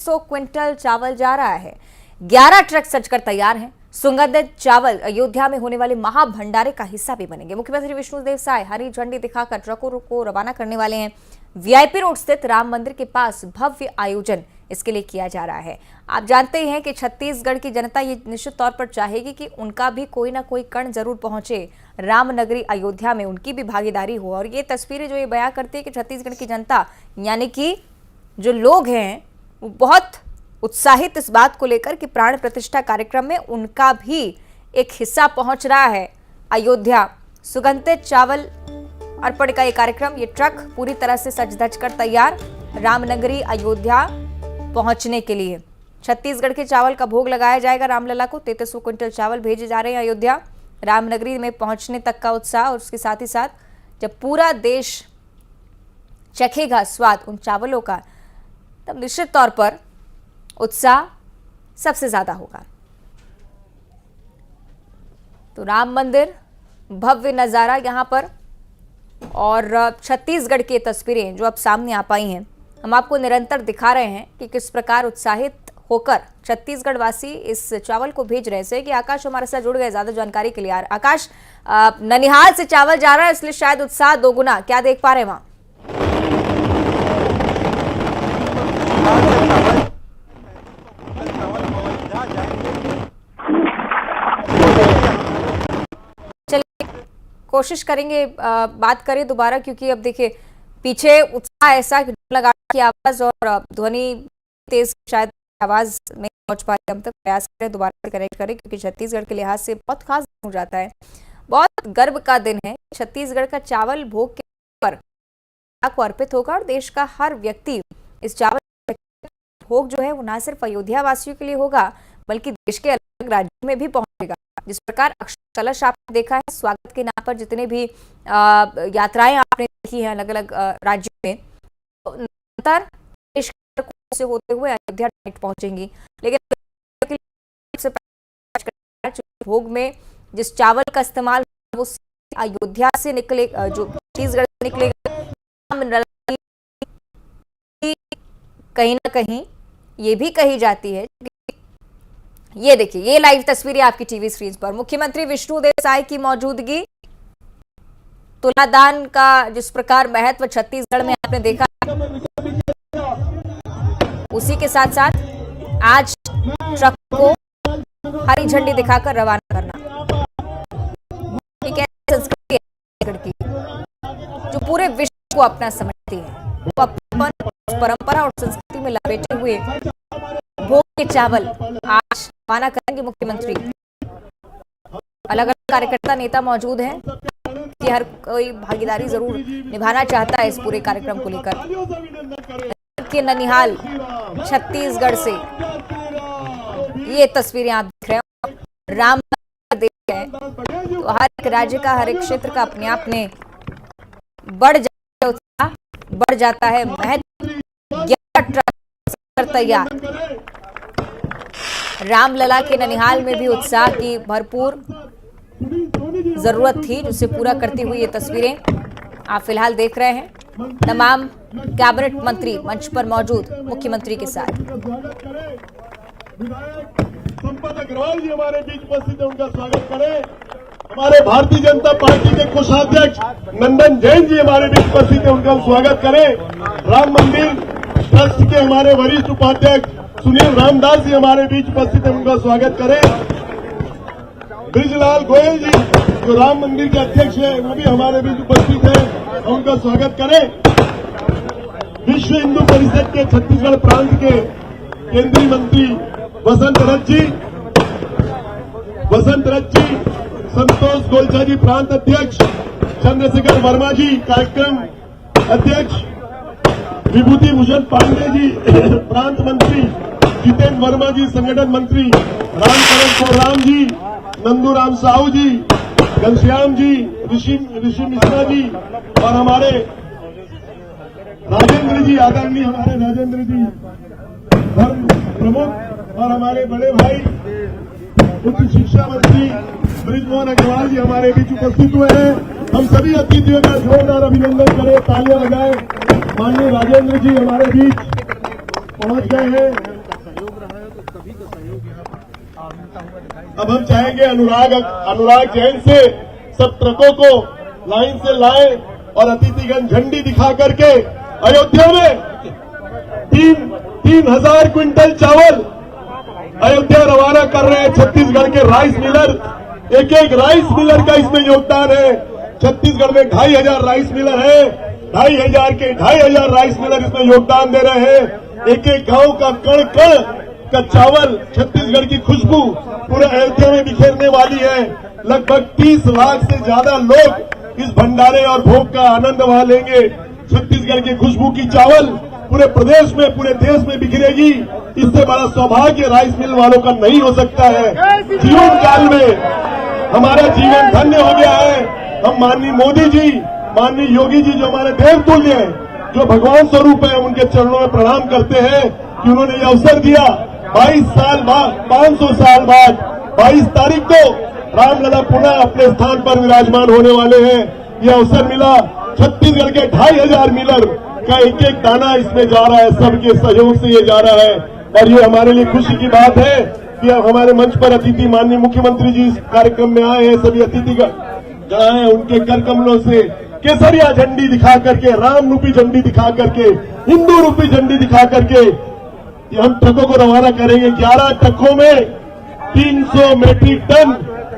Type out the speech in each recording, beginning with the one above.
100 quintal चावल जा रहा है। 11 ट्रक सजकर तैयार हैं। सुगंधित चावल अयोध्या में होने वाले महाभंडारे का हिस्सा भी बनेंगे। मुख्यमंत्री विष्णुदेव साय हरी झंडी दिखाकर ट्रकों को रवाना करने वाले हैं। वीआईपी रोड स्थित राम मंदिर के पास भव्य आयोजन इसके लिए किया जा रहा है। आप जानते हैं कि छत्तीसगढ़ की जनता ये निश्चित तौर पर चाहेगी कि उनका भी कोई ना कोई कण जरूर पहुंचे राम नगरी अयोध्या में, उनकी भी भागीदारी हो। और ये तस्वीरें जो ये बयां करती है कि छत्तीसगढ़ की जनता यानी कि जो लोग हैं वो बहुत उत्साहित इस बात को लेकर कि प्राण प्रतिष्ठा कार्यक्रम में उनका भी एक हिस्सा पहुंच रहा है अयोध्या। सुगंधित चावल अर्पण का ये कार्यक्रम, ये ट्रक पूरी तरह से सज धज कर तैयार रामनगरी अयोध्या पहुंचने के लिए। छत्तीसगढ़ के चावल का भोग लगाया जाएगा रामलला को। 3300 क्विंटल चावल भेजे जा रहे हैं अयोध्या। रामनगरी में पहुंचने तक का उत्साह और उसके साथ ही साथ जब पूरा देश चखेगा स्वाद उन चावलों का, तब निश्चित तौर पर उत्साह सबसे ज्यादा होगा। तो राम मंदिर, भव्य नजारा यहां पर, और छत्तीसगढ़ की तस्वीरें जो अब सामने आ पाई हैं, हम आपको निरंतर दिखा रहे हैं कि किस प्रकार उत्साहित होकर छत्तीसगढ़ वासी इस चावल को भेज रहे हैं। कि आकाश हमारे साथ जुड़ गए ज्यादा जानकारी के लिए। आकाश, ननिहाल से चावल जा रहा है इसलिए शायद उत्साह दोगुना, क्या देख पा रहे हैं वहां? चलिए कोशिश करेंगे बात करें दोबारा, क्योंकि अब देखिए पीछे उत्साह ऐसा लगा की आवाज और ध्वनि तेज, शायद आवाज नहीं पहुंच पा रही। हम तक प्रयास करें दोबारा से कनेक्ट करें, क्योंकि छत्तीसगढ़ के लिहाज से बहुत खास दिन हो जाता है, बहुत गर्व का दिन है। छत्तीसगढ़ का चावल भोग के पर को अर्पित होगा और देश का हर व्यक्ति इस चावल भोग जो है वो न सिर्फ अयोध्या वासियों के लिए होगा बल्कि देश के अलग अलग राज्यों में भी पहुंचेगा। जिस प्रकार अक्षय कलश आपने देखा है, स्वागत के नाम पर जितने भी यात्राएं आपने देखी हैं अलग अलग राज्यों में, निरंतर देश से होते हुए अयोध्या पहुंचेंगी। लेकिन भोग में जिस चावल का इस्तेमाल वो अयोध्या से निकले, जो छत्तीसगढ़ से निकलेगा, कहीं ना कहीं ये भी कही जाती है। ये देखिए, ये लाइव तस्वीरें आपकी टीवी स्क्रीन पर, मुख्यमंत्री विष्णुदेव साय की मौजूदगी, तुलादान का जिस प्रकार महत्व छत्तीसगढ़ में आपने देखा, उसी के साथ साथ आज ट्रक को हरी झंडी दिखाकर रवाना करना, एक ऐसी संस्कृति है जो पूरे विश्व को अपना समझती है। वो अपन परंपरा और संस्कृति में लपेटे हुए भोग के चावल आज रवाना करेंगे मुख्यमंत्री। अलग अलग कार्यकर्ता नेता मौजूद हैं कि हर कोई भागीदारी जरूर निभाना चाहता है इस पूरे कार्यक्रम को लेकर। के ननिहाल छत्तीसगढ़ से ये तस्वीरें आप देख रहे हो। राम देश है तो हर एक राज्य का, हर एक क्षेत्र का अपने आप में बढ़ जाता है, उत्साह बढ़ जाता है। महत्व तैयार रामलला के ननिहाल में भी उत्साह की भरपूर जरूरत थी, जिसे पूरा करती हुई ये तस्वीरें आप फिलहाल देख रहे हैं। तमाम कैबिनेट मंत्री मंच पर मौजूद मुख्यमंत्री के साथ। संपत अग्रवाल जी हमारे बीच उपस्थित है, उनका स्वागत करें। हमारे भारतीय जनता पार्टी के कोषाध्यक्ष नंदन जैन जी हमारे बीच उपस्थित है, उनका स्वागत करें। राम मंदिर ट्रस्ट के हमारे वरिष्ठ उपाध्यक्ष सुनील रामदास जी हमारे बीच उपस्थित है, उनका स्वागत करें। ब्रिजलाल गोयल जी जो राम मंदिर के अध्यक्ष है, वो भी हमारे बीच उपस्थित है, उनका स्वागत करें। विश्व हिंदू परिषद के छत्तीसगढ़ प्रांत के केंद्रीय मंत्री वसंत रथ जी, संतोष गोलचा जी प्रांत अध्यक्ष, चंद्रशेखर वर्मा जी कार्यक्रम अध्यक्ष, विभूति भूषण पांडे जी प्रांत मंत्री, जितेंद्र वर्मा जी संगठन मंत्री, रामकरण राम जी, नंदूराम साहू जी, घनश्याम जी, ऋषि मिश्रा जी और हमारे राजेंद्र जी, आदरणीय हमारे राजेंद्र जी धर्म प्रमुख, और हमारे बड़े भाई उच्च शिक्षा मंत्री ब्रिजमोहन अग्रवाल जी हमारे बीच उपस्थित हुए हैं। हम सभी अतिथियों का जोरदार अभिनंदन करें, तालियां बजाएं। माननीय राजेंद्र जी हमारे बीच पहुंच गए हैं। अब हम चाहेंगे अनुराग जैन से सब ट्रकों को लाइन से लाए और अतिथिगण झंडी दिखा करके अयोध्या में 3,000 क्विंटल चावल अयोध्या रवाना कर रहे हैं। छत्तीसगढ़ के राइस मिलर, एक राइस मिलर का इसमें योगदान है। छत्तीसगढ़ में 2,500 राइस मिलर है, 2,500 राइस मिलर इसमें योगदान दे रहे हैं। एक गांव का कण कण का चावल, छत्तीसगढ़ की खुशबू पूरे अयोध्या में बिखेरने वाली है। लगभग 30 लाख से ज्यादा लोग इस भंडारे और भोग का आनंद वहां लेंगे। छत्तीसगढ़ की खुशबू की चावल पूरे प्रदेश में, पूरे देश में बिखरेगी। इससे बड़ा सौभाग्य राइस मिल वालों का नहीं हो सकता है। जीवन काल में हमारा जीवन धन्य हो गया है। हम माननीय मोदी जी, माननीय योगी जी, जो हमारे देवतुल्य हैं, जो भगवान स्वरूप है, उनके चरणों में प्रणाम करते हैं कि उन्होंने ये अवसर दिया। 22 साल बाद, 500 साल बाद 22 तारीख को रामलला पुनः अपने स्थान पर विराजमान होने वाले हैं। ये अवसर मिला। छत्तीसगढ़ के 2,500 मिलर का एक दाना इसमें जा रहा है, सबके सहयोग से ये जा रहा है। और ये हमारे लिए खुशी की बात है कि अब हमारे मंच पर अतिथि माननीय मुख्यमंत्री जी इस कार्यक्रम में आए हैं। सभी अतिथिगण आए हैं, उनके कर कमलों से केसरिया झंडी दिखा करके, राम रूपी झंडी दिखा करके, हिंदू रूपी झंडी दिखा करके हम ट्रकों को रवाना करेंगे। 11 ट्रकों में 300 मेट्रिक टन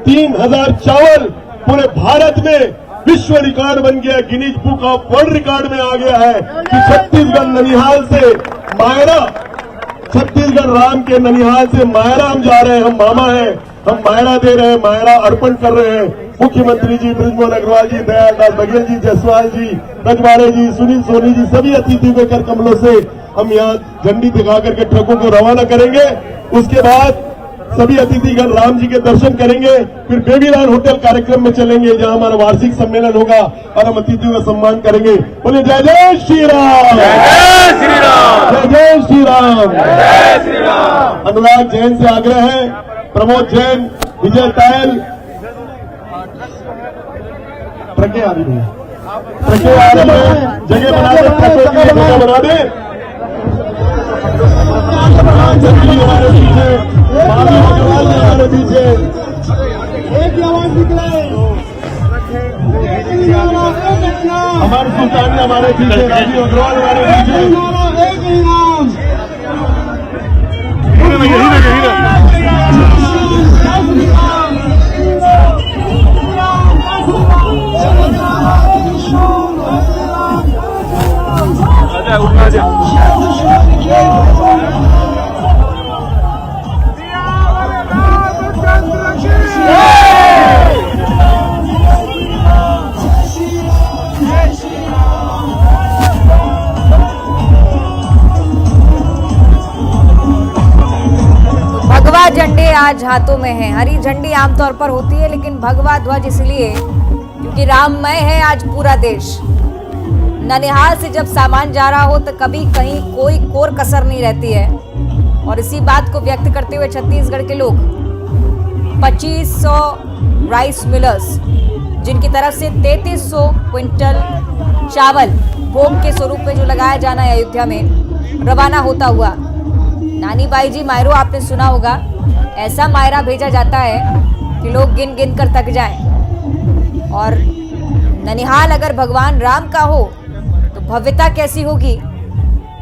3,000 चावल पूरे भारत में विश्व रिकॉर्ड बन गया। Guinness book of world record में आ गया है कि छत्तीसगढ़ ननिहाल से मायरा, छत्तीसगढ़ राम के ननिहाल से मायरा हम जा रहे हैं। हम मामा हैं, हम मायरा दे रहे हैं, मायरा अर्पण कर रहे हैं। मुख्यमंत्री जी बृजमोहन अग्रवाल जी, दयाल बघेल जी, जायसवाल जी, रजवाड़े जी, सुनील सोनी जी, सभी अतिथियों के कर कमलों से हम यहाँ झंडी दिखा करके ट्रकों को रवाना करेंगे। उसके बाद सभी अतिथिगण राम जी के दर्शन करेंगे, फिर बेबीलाल होटल कार्यक्रम में चलेंगे जहां हमारा वार्षिक सम्मेलन होगा और हम अतिथियों का सम्मान करेंगे। बोले जय जय श्री राम, जय जय श्री राम, जय जय श्री राम, जय श्री राम। अनुराग जैन से आग्रह है, प्रमोद जैन, विजय टायल, ट्रके आ रही है, ट्रके आ रही है, जगह बना दे, ट्रकों की जगह बना दे। हमारे पीछे माधव अग्रवाल जी हमारे पीछे, एक आवाज निकले, हमारे सुल्तान जी हमारे पीछे, राजीव अग्रवाल हमारे पीछे। भगवा झंडे आज हाथों में है। हरी झंडी आमतौर पर होती है, लेकिन भगवा ध्वज इसलिए क्योंकि राममय है आज पूरा देश। ननिहाल से जब सामान जा रहा हो तो कभी कहीं कोई कोर कसर नहीं रहती है। और इसी बात को व्यक्त करते हुए छत्तीसगढ़ के लोग 2500 राइस मिलर्स, जिनकी तरफ से 3300 क्विंटल चावल भोग के स्वरूप में जो लगाया जाना है अयोध्या में, रवाना होता हुआ। नानी बाई जी मायरो आपने सुना होगा, ऐसा मायरा भेजा जाता है कि लोग गिन गिन कर थक जाएं। और ननिहाल अगर भगवान राम का हो तो भव्यता कैसी होगी,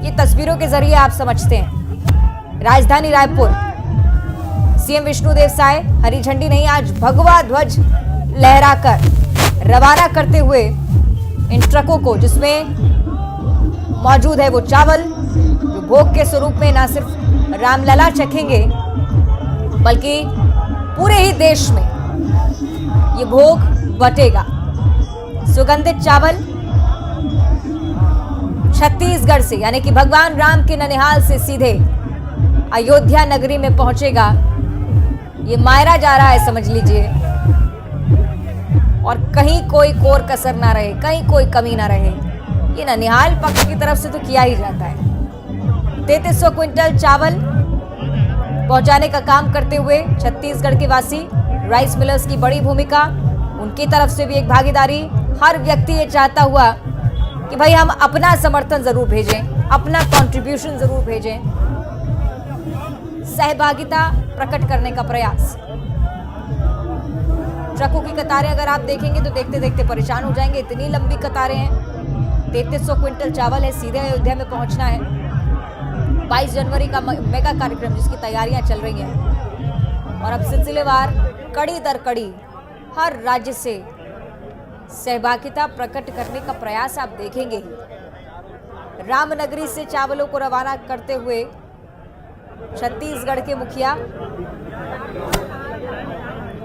ये तस्वीरों के जरिए आप समझते हैं। राजधानी रायपुर, सीएम विष्णुदेव साय हरी झंडी नहीं, आज भगवा ध्वज लहराकर रवाना करते हुए इन ट्रकों को, जिसमें मौजूद है वो चावल जो भोग के स्वरूप में ना सिर्फ रामलला चखेंगे बल्कि पूरे ही देश में ये भोग बटेगा। सुगंधित चावल छत्तीसगढ़ से, यानी कि भगवान राम के ननिहाल से सीधे अयोध्या नगरी में पहुंचेगा। ये मायरा जा रहा है समझ लीजिए, और कहीं कोई कोर कसर ना रहे, कहीं कोई कमी ना रहे। ये ननिहाल पक्ष की तरफ से तो किया ही जाता है। 3300 क्विंटल चावल पहुंचाने का काम करते हुए छत्तीसगढ़ के वासी, राइस मिलर्स की बड़ी भूमिका, उनकी तरफ से भी एक भागीदारी। हर व्यक्ति ये चाहता हुआ कि भाई हम अपना समर्थन जरूर भेजें, अपना कंट्रीब्यूशन जरूर भेजें। सहभागिता प्रकट करने का प्रयास। ट्रकों की कतारें अगर आप देखेंगे तो देखते देखते परेशान हो जाएंगे, इतनी लंबी कतारें हैं। 3300 क्विंटल चावल है, सीधे अयोध्या में पहुंचना है। 22 जनवरी का मेगा कार्यक्रम जिसकी तैयारियां चल रही हैं और अब सिलसिलेवार कड़ी दर कड़ी हर राज्य से सहभागिता प्रकट करने का प्रयास आप देखेंगे ही। रामनगरी से चावलों को रवाना करते हुए छत्तीसगढ़ के मुखिया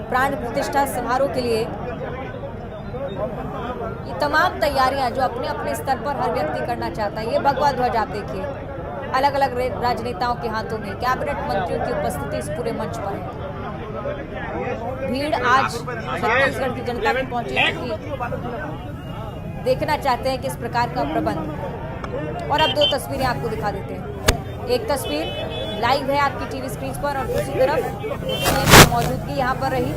प्राण प्रतिष्ठा समारोह के लिए ये तमाम तैयारियां जो अपने अपने स्तर पर हर व्यक्ति करना चाहता है। ये भगवा ध्वज आप देखिए, अलग अलग राजनेताओं के हाथों में, कैबिनेट मंत्रियों की उपस्थिति इस पूरे मंच पर है। भीड़ आज छत्तीसगढ़ की जनता भी पहुंची है कि देखना चाहते हैं किस प्रकार का प्रबंध। और अब दो तस्वीरें आपको दिखा देते हैं। एक तस्वीर लाइव है आपकी टीवी स्क्रीन पर और दूसरी तरफ सीएम की मौजूदगी यहाँ पर रही।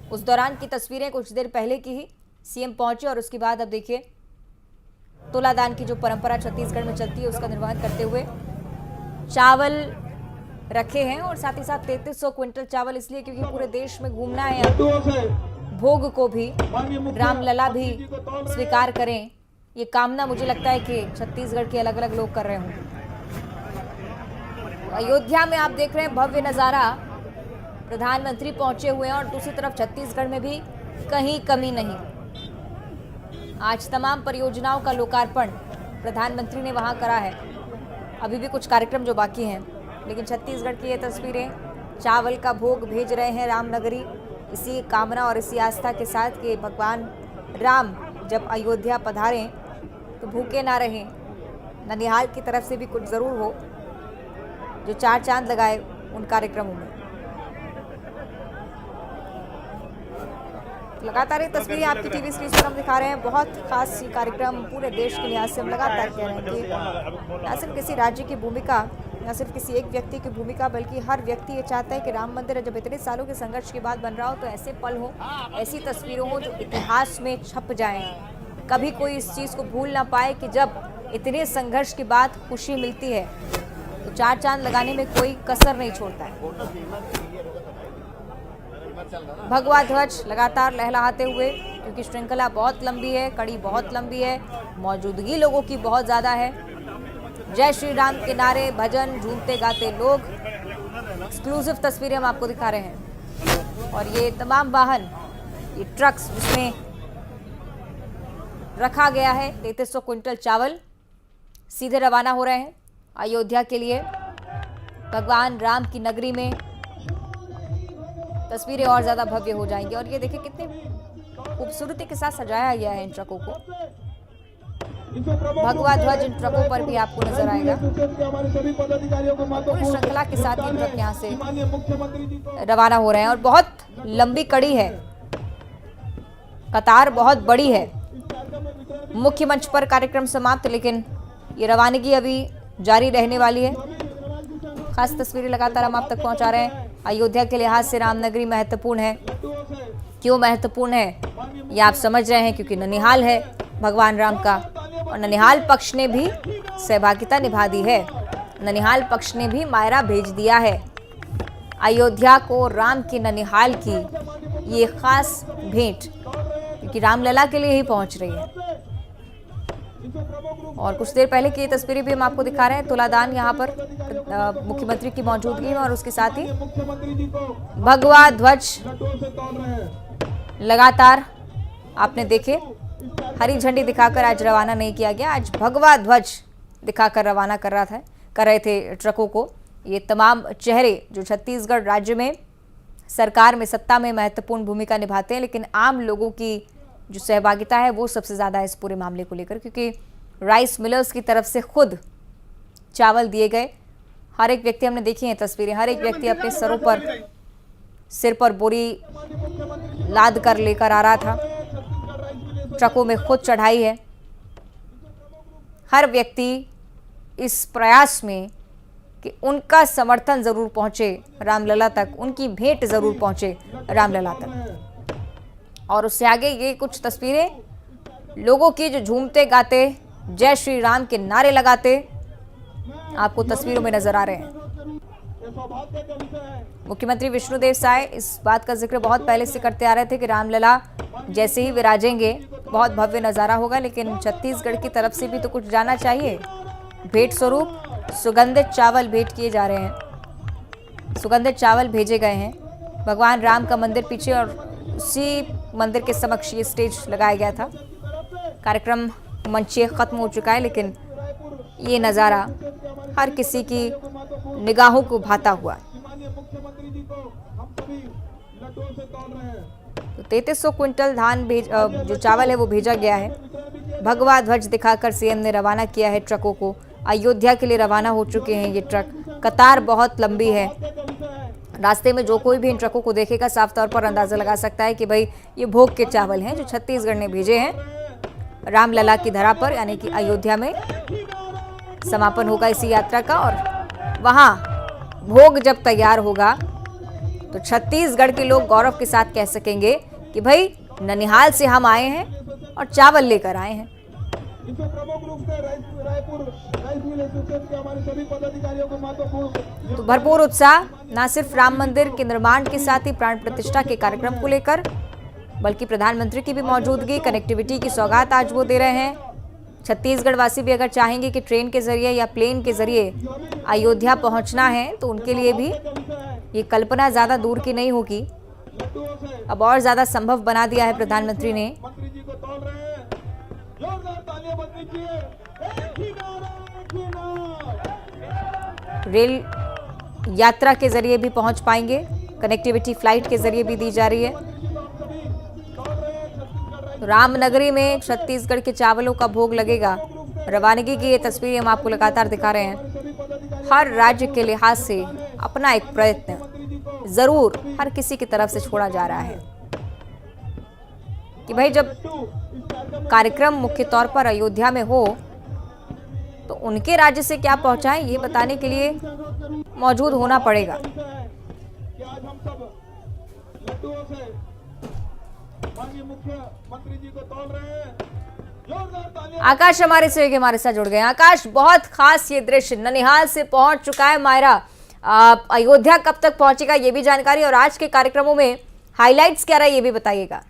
उस दौरान की तस्वीरें कुछ देर पहले की ही, सीएम पहुंचे और उसके बाद अब देखिए तुलादान की जो परंपरा छत्तीसगढ़ में चलती है उसका निर्वहन करते हुए चावल रखे हैं और साथ ही साथ 3300 क्विंटल चावल इसलिए क्योंकि पूरे देश में घूमना है। भोग को भी रामलला भी स्वीकार करें, ये कामना मुझे लगता है कि छत्तीसगढ़ के अलग अलग लोग कर रहे होंगे। अयोध्या में आप देख रहे हैं भव्य नजारा, प्रधानमंत्री पहुंचे हुए हैं और दूसरी तरफ छत्तीसगढ़ में भी कहीं कमी नहीं। आज तमाम परियोजनाओं का लोकार्पण प्रधानमंत्री ने वहां करा है। अभी भी कुछ कार्यक्रम जो बाकी हैं, लेकिन छत्तीसगढ़ की ये तस्वीरें चावल का भोग भेज रहे हैं रामनगरी, इसी कामना और इसी आस्था के साथ कि भगवान राम जब अयोध्या पधारें तो भूखे ना रहें। ननिहाल की तरफ से भी कुछ ज़रूर हो जो 4 चांद लगाए उन कार्यक्रमों में। लगातार ये तस्वीरें आपकी टीवी स्क्रीन पर हम दिखा रहे हैं। बहुत खास ये कार्यक्रम पूरे देश के लिहाज से हम लगातार कह रहे हैं कि न सिर्फ किसी राज्य की भूमिका, न सिर्फ किसी एक व्यक्ति की भूमिका, बल्कि हर व्यक्ति ये चाहता है कि राम मंदिर जब इतने सालों के संघर्ष के बाद बन रहा हो तो ऐसे पल हो, ऐसी तस्वीरें हो जो इतिहास में छप जाएं। कभी कोई इस चीज़ को भूल ना पाए कि जब इतने संघर्ष के बाद खुशी मिलती है तो 4 चांद लगाने में कोई कसर नहीं छोड़ता है। भगवा ध्वज लगातार लहलहाते हुए, क्योंकि श्रृंखला बहुत लंबी है, कड़ी बहुत लंबी है, मौजूदगी लोगों की बहुत ज़्यादा है। जय श्री राम के नारे, भजन, झूमते गाते लोग। एक्सक्लूसिव तस्वीरें हम आपको दिखा रहे हैं और ये तमाम वाहन, ये ट्रक्स जिसमें रखा गया है 3300 क्विंटल चावल, सीधे रवाना हो रहे हैं अयोध्या के लिए। भगवान राम की नगरी में तस्वीरें और ज़्यादा भव्य हो जाएंगी। और ये देखिए कितनी खूबसूरती के साथ सजाया गया है इन ट्रकों को। भगवा ध्वज इन ट्रकों पर भी आपको नजर आएगा। पूरी श्रृंखला के साथ ये ट्रक यहाँ से रवाना हो रहे हैं और बहुत लंबी कड़ी है, कतार बहुत बड़ी है। मुख्य मंच पर कार्यक्रम समाप्त, लेकिन ये रवानगी अभी जारी रहने वाली है। खास तस्वीरें लगातार हम आप तक पहुंचा रहे हैं। अयोध्या के लिहाज से रामनगरी महत्वपूर्ण है। क्यों महत्वपूर्ण है ये आप समझ रहे हैं, क्योंकि ननिहाल है भगवान राम का और ननिहाल पक्ष ने भी सहभागिता निभा दी है। ननिहाल पक्ष ने भी मायरा भेज दिया है। अयोध्या को राम की ननिहाल की ये खास भेंट, क्योंकि रामलला के लिए ही पहुंच रही है। और कुछ देर पहले की तस्वीरें भी हम आपको दिखा रहे हैं। तुलादान यहाँ पर मुख्यमंत्री की मौजूदगी में और उसके साथ ही भगवा ध्वज लगातार आपने देखे, हरी झंडी दिखाकर आज रवाना नहीं किया गया, आज भगवा ध्वज दिखाकर रवाना कर रहे थे ट्रकों को। ये तमाम चेहरे जो छत्तीसगढ़ राज्य में सरकार में, सत्ता में महत्वपूर्ण भूमिका निभाते हैं, लेकिन आम लोगों की जो सहभागिता है वो सबसे ज़्यादा है इस पूरे मामले को लेकर, क्योंकि राइस मिलर्स की तरफ से खुद चावल दिए गए। हर एक व्यक्ति, हमने देखी हैं तस्वीरें, हर एक व्यक्ति अपने सिर पर बोरी लाद कर लेकर आ रहा था। ट्रकों में खुद चढ़ाई है। हर व्यक्ति इस प्रयास में कि उनका समर्थन जरूर पहुंचे रामलला तक, उनकी भेंट जरूर पहुंचे रामलला तक। और उससे आगे ये कुछ तस्वीरें लोगों की जो झूमते गाते, जय श्री राम के नारे लगाते आपको तस्वीरों में नजर आ रहे हैं। मुख्यमंत्री विष्णुदेव साय इस बात का जिक्र बहुत पहले से करते आ रहे थे कि रामलला जैसे ही विराजेंगे बहुत भव्य नजारा होगा, लेकिन छत्तीसगढ़ की तरफ से भी तो कुछ जाना चाहिए। भेंट स्वरूप सुगंधित चावल भेंट किए जा रहे हैं, सुगंधित चावल भेजे गए हैं। भगवान राम का मंदिर पीछे और उसी मंदिर के समक्ष ये स्टेज लगाया गया था। कार्यक्रम मंच खत्म हो चुका है, लेकिन ये नज़ारा हर किसी की निगाहों को भाता हुआ। तो 3300 क्विंटल धान जो चावल है वो भेजा गया है। भगवा ध्वज दिखाकर सीएम ने रवाना किया है ट्रकों को। अयोध्या के लिए रवाना हो चुके हैं ये ट्रक। कतार बहुत लंबी है। रास्ते में जो कोई भी इन ट्रकों को देखेगा साफ तौर पर अंदाजा लगा सकता है कि भाई ये भोग के चावल हैं जो छत्तीसगढ़ ने भेजे हैं रामलला की धरा पर, यानी कि अयोध्या में समापन होगा इसी यात्रा का। और वहां भोग जब तैयार होगा तो छत्तीसगढ़ के लोग गौरव के साथ कह सकेंगे कि भाई ननिहाल से हम आए हैं और चावल लेकर आए हैं। तो भरपूर उत्साह न सिर्फ राम मंदिर के निर्माण के साथ ही प्राण प्रतिष्ठा के कार्यक्रम को लेकर, बल्कि प्रधानमंत्री की भी मौजूदगी, कनेक्टिविटी की सौगात आज वो दे रहे हैं। छत्तीसगढ़ वासी भी अगर चाहेंगे कि ट्रेन के जरिए या प्लेन के जरिए अयोध्या पहुंचना है तो उनके लिए भी ये कल्पना ज्यादा दूर की नहीं होगी। अब और ज्यादा संभव बना दिया है प्रधानमंत्री ने। रेल यात्रा के जरिए भी पहुंच पाएंगे, कनेक्टिविटी फ्लाइट के जरिए भी दी जा रही है। रामनगरी में छत्तीसगढ़ के चावलों का भोग लगेगा। रवानगी की ये तस्वीर हम आपको लगातार दिखा रहे हैं। हर राज्य के लिहाज से अपना एक प्रयत्न जरूर हर किसी की तरफ से छोड़ा जा रहा है कि भाई जब कार्यक्रम मुख्य तौर पर अयोध्या में हो तो उनके राज्य से क्या पहुंचाएं ये बताने के लिए मौजूद होना पड़ेगा। आकाश हमारे सहयोगी हमारे साथ जुड़ गए। आकाश, बहुत खास ये दृश्य ननिहाल से पहुंच चुका है मायरा। अयोध्या कब तक पहुंचेगा ये भी जानकारी, और आज के कार्यक्रमों में हाइलाइट्स क्या रहा ये भी बताइएगा।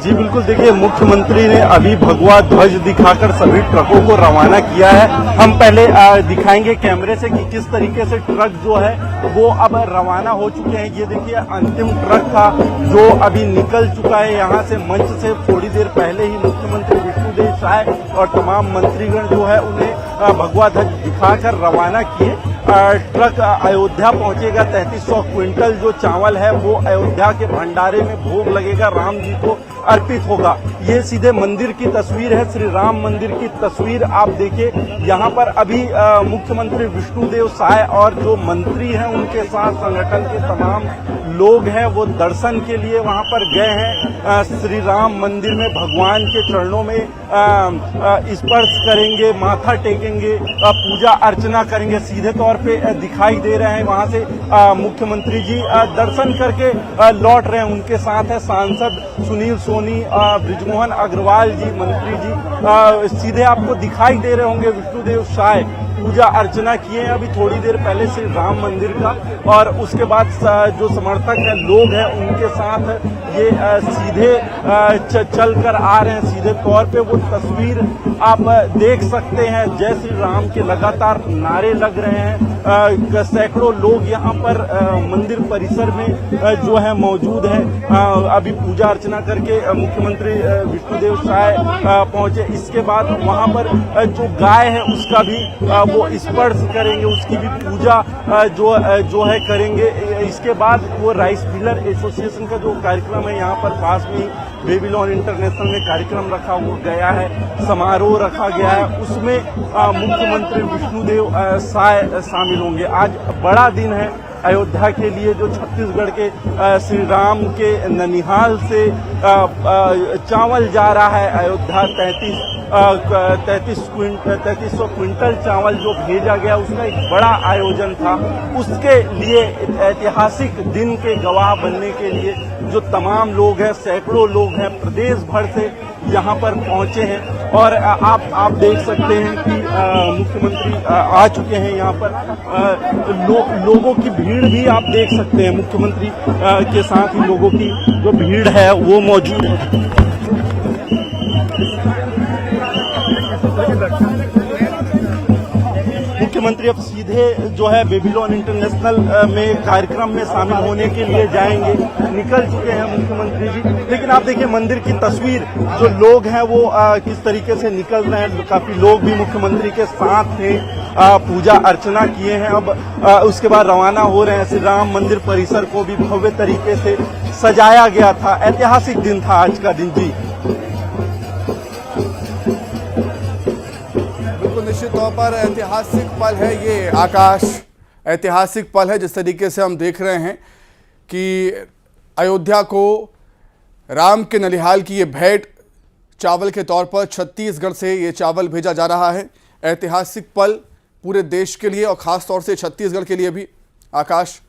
जी बिल्कुल, देखिए मुख्यमंत्री ने अभी भगवा ध्वज दिखाकर सभी ट्रकों को रवाना किया है। हम पहले दिखाएंगे कैमरे से कि किस तरीके से ट्रक जो है वो अब रवाना हो चुके हैं। ये देखिए अंतिम ट्रक था जो अभी निकल चुका है यहाँ से। मंच से थोड़ी देर पहले ही मुख्यमंत्री विष्णुदेव साय और तमाम मंत्रीगण जो है उन्हें भगवा ध्वज दिखाकर रवाना किए। ट्रक अयोध्या पहुंचेगा। 3300 क्विंटल जो चावल है वो अयोध्या के भंडारे में भोग लगेगा, राम जी को अर्पित होगा। ये सीधे मंदिर की तस्वीर है, श्री राम मंदिर की तस्वीर आप देखिए। यहाँ पर अभी मुख्यमंत्री विष्णुदेव साय और जो मंत्री हैं उनके साथ संगठन के तमाम लोग हैं वो दर्शन के लिए वहाँ पर गए हैं। श्री राम मंदिर में भगवान के चरणों में स्पर्श करेंगे, माथा टेकेंगे, पूजा अर्चना करेंगे। सीधे तौर पे दिखाई दे रहे हैं वहाँ से मुख्यमंत्री जी दर्शन करके लौट रहे हैं। उनके साथ है सांसद सुनील सोनी, बृजमोहन अग्रवाल जी, मंत्री जी सीधे आपको दिखाई दे रहे होंगे। विष्णुदेव साय पूजा अर्चना किए हैं अभी थोड़ी देर पहले श्री राम मंदिर का, और उसके बाद जो समर्थक है लोग हैं उनके साथ ये सीधे चल कर आ रहे हैं। सीधे तौर पे वो तस्वीर आप देख सकते हैं। जय श्री राम के लगातार नारे लग रहे हैं। सैकड़ों लोग यहाँ पर मंदिर परिसर में जो है मौजूद है। अभी पूजा अर्चना करके मुख्यमंत्री विष्णुदेव साय पहुंचे। इसके बाद वहाँ पर जो गाय है उसका भी वो स्पर्श करेंगे, उसकी भी पूजा जो है करेंगे। इसके बाद वो राइस मिलर एसोसिएशन का जो कार्यक्रम है यहाँ पर पास में ही बेबीलोन इंटरनेशनल में कार्यक्रम रखा गया है, समारोह रखा गया है, उसमें मुख्यमंत्री विष्णुदेव साय शामिल होंगे। आज बड़ा दिन है अयोध्या के लिए, जो छत्तीसगढ़ के श्री राम के ननिहाल से चावल जा रहा है अयोध्या। 3300 क्विंटल चावल जो भेजा गया उसका एक बड़ा आयोजन था। उसके लिए ऐतिहासिक दिन के गवाह बनने के लिए जो तमाम लोग हैं, सैकड़ों लोग हैं, प्रदेश भर से यहाँ पर पहुंचे हैं। और आप देख सकते हैं कि मुख्यमंत्री आ चुके हैं यहाँ पर। लोगों की भीड़ भी आप देख सकते हैं, मुख्यमंत्री के साथ ही लोगों की जो भीड़ है वो मौजूद है। मुख्यमंत्री अब सीधे जो है बेबीलोन इंटरनेशनल में कार्यक्रम में शामिल होने के लिए जाएंगे, निकल चुके हैं मुख्यमंत्री जी। लेकिन आप देखिए मंदिर की तस्वीर, जो लोग हैं वो किस तरीके से निकल रहे हैं। काफी लोग भी मुख्यमंत्री के साथ थे, पूजा अर्चना किए हैं। अब उसके बाद रवाना हो रहे हैं। श्री राम मंदिर परिसर को भी भव्य तरीके से सजाया गया था। ऐतिहासिक दिन था आज का दिन जी। निश्चित तौर पर ऐतिहासिक पल है ये आकाश, ऐतिहासिक पल है। जिस तरीके से हम देख रहे हैं कि अयोध्या को राम के ननिहाल की ये भेंट चावल के तौर पर छत्तीसगढ़ से ये चावल भेजा जा रहा है। ऐतिहासिक पल पूरे देश के लिए और खास तौर से छत्तीसगढ़ के लिए भी। आकाश,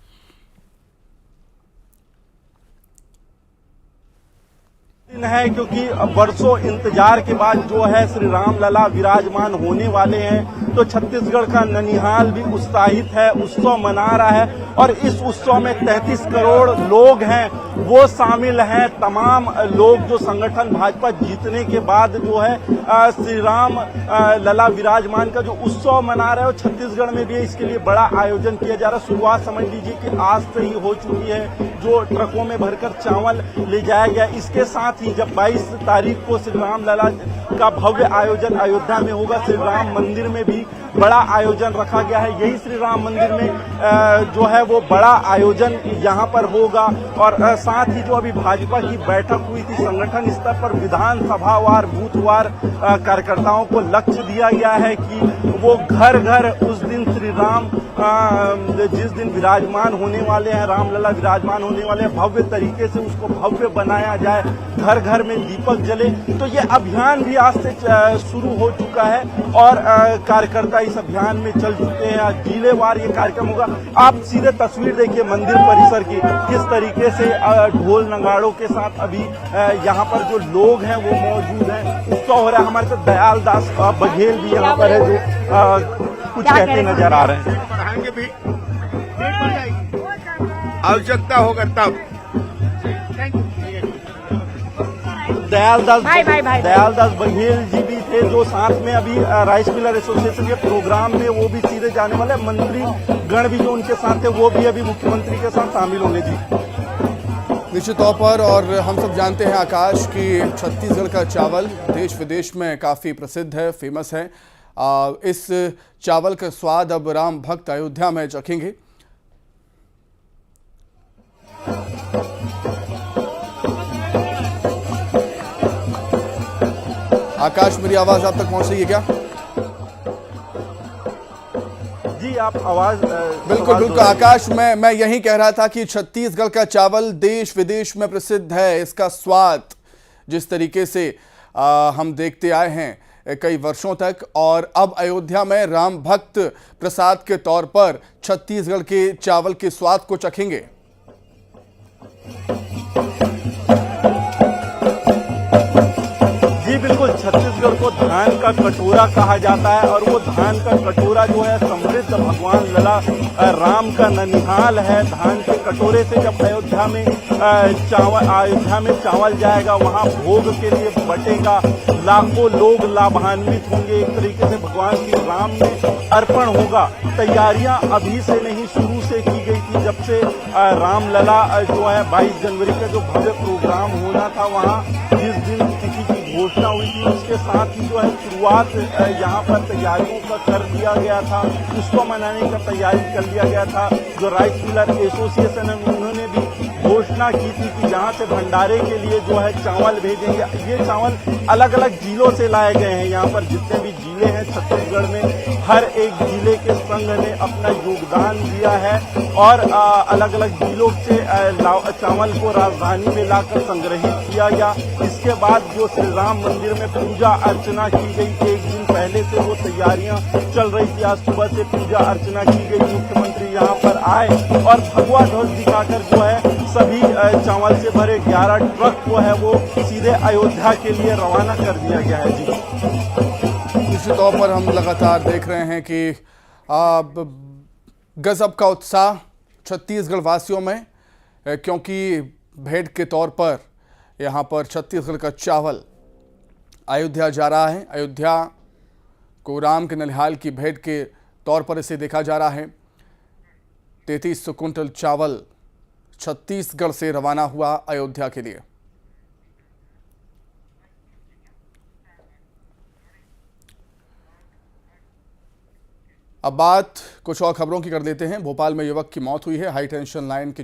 दिन है क्योंकि बरसों इंतजार के बाद जो है श्री राम लला विराजमान होने वाले हैं, तो छत्तीसगढ़ का ननिहाल भी उत्साहित है, उत्सव मना रहा है। और इस उत्सव में 33 करोड़ लोग हैं वो शामिल हैं। तमाम लोग जो संगठन भाजपा जीतने के बाद जो है श्री राम लला विराजमान का जो उत्सव मना रहे हो, छत्तीसगढ़ में भी इसके लिए बड़ा आयोजन किया जा रहा है। शुरुआत समझ लीजिए कि आज से ही हो चुकी है, जो ट्रकों में भरकर चावल ले जाया गया। इसके साथ ही जब 22 तारीख को श्री राम लला का भव्य आयोजन अयोध्या में होगा, श्री राम मंदिर में भी बड़ा आयोजन रखा गया है। यही श्री राम मंदिर में जो है वो बड़ा आयोजन यहाँ पर होगा। और साथ ही जो अभी भाजपा की बैठक हुई थी संगठन स्तर पर, विधानसभावार बूथवार कार्यकर्ताओं को लक्ष्य दिया गया है कि वो घर घर उस दिन श्री राम जिस दिन विराजमान होने वाले हैं, रामलला विराजमान होने वाले हैं, भव्य तरीके से उसको भव्य बनाया जाए, घर घर में दीपक जले। तो ये अभियान भी आज से शुरू हो चुका है और कार्यकर्ता इस अभियान में चल चुके हैं। जिलेवार ये कार्यक्रम होगा। आप सीधे तस्वीर देखिए मंदिर परिसर की, किस तरीके से ढोल नगाड़ों के साथ अभी यहाँ पर जो लोग हैं वो मौजूद हैं। उत्सव हो रहा है। हमारे साथ दयाल दास बघेल भी यहाँ पर है जो कुछ कहते नजर आ रहे हैं। बढ़ाएंगे भी, आवश्यकता होगा तब। दयाल दास बघेल जी भी थे जो साथ में अभी राइस मिलर एसोसिएशन के प्रोग्राम में वो भी सीधे जाने वाले। मंत्री गण भी जो उनके साथ थे वो भी अभी मुख्यमंत्री के साथ शामिल होंगे जी। निश्चित तौर पर। और हम सब जानते हैं आकाश कि छत्तीसगढ़ का चावल देश विदेश में काफ़ी प्रसिद्ध है, फेमस है। इस चावल का स्वाद अब राम भक्त अयोध्या में चखेंगे। आकाश, मेरी आवाज आप तक पहुंच रही है क्या? जी आप आवाज बिल्कुल बिल्कुल आकाश, मैं यही कह रहा था कि छत्तीसगढ़ का चावल देश विदेश में प्रसिद्ध है। इसका स्वाद जिस तरीके से हम देखते आए हैं कई वर्षों तक, और अब अयोध्या में राम भक्त प्रसाद के तौर पर छत्तीसगढ़ के चावल के स्वाद को चखेंगे। जी बिल्कुल, छत्तीसगढ़ को धान का कटोरा कहा जाता है और वो धान का कटोरा जो है समृद्ध भगवान लला राम का ननिहाल है। धान के कटोरे से जब अयोध्या में चावल जाएगा, वहाँ भोग के लिए बटेगा, लाखों लोग लाभान्वित होंगे। एक तरीके से भगवान श्री राम में अर्पण होगा। तैयारियां अभी से नहीं, शुरू से की गई थी। जब से रामलला जो है 22 जनवरी का जो भव्य प्रोग्राम होना था, वहाँ जिस दिन तिथि की घोषणा हुई थी उसके साथ ही जो है शुरुआत यहाँ पर तैयारियों का कर दिया गया था। उसको मनाने का तैयारी कर लिया गया था। जो राइस मिलर एसोसिएशन है उन्होंने भी घोषणा की थी कि यहाँ से भंडारे के लिए जो है चावल भेजेंगे। ये चावल अलग अलग जिलों से लाए गए हैं। यहाँ पर जितने भी जिले हैं छत्तीसगढ़ में, हर एक जिले के संघ ने अपना योगदान दिया है और अलग अलग जिलों से चावल को राजधानी में लाकर संग्रहित किया गया। इसके बाद जो श्री राम मंदिर में पूजा अर्चना की गई, एक दिन पहले से वो तैयारियां चल रही थी। आज सुबह से पूजा अर्चना की गई, मुख्यमंत्री यहाँ पर आए और भगवा ध्वज दिखाकर जो है सभी चावल से भरे 11 ट्रक जो है वो सीधे अयोध्या के लिए रवाना कर दिया गया है। जी निश्चित तौर पर हम लगातार देख रहे हैं कि गजब का उत्साह छत्तीसगढ़ वासियों में, क्योंकि भेंट के तौर पर यहाँ पर छत्तीसगढ़ का चावल अयोध्या जा रहा है। अयोध्या को राम के ननिहाल की भेंट के तौर पर इसे देखा जा रहा है। 3300 कुंटल चावल छत्तीसगढ़ से रवाना हुआ अयोध्या के लिए। अब बात कुछ और खबरों की कर लेते हैं। भोपाल में युवक की मौत हुई है हाई टेंशन लाइन की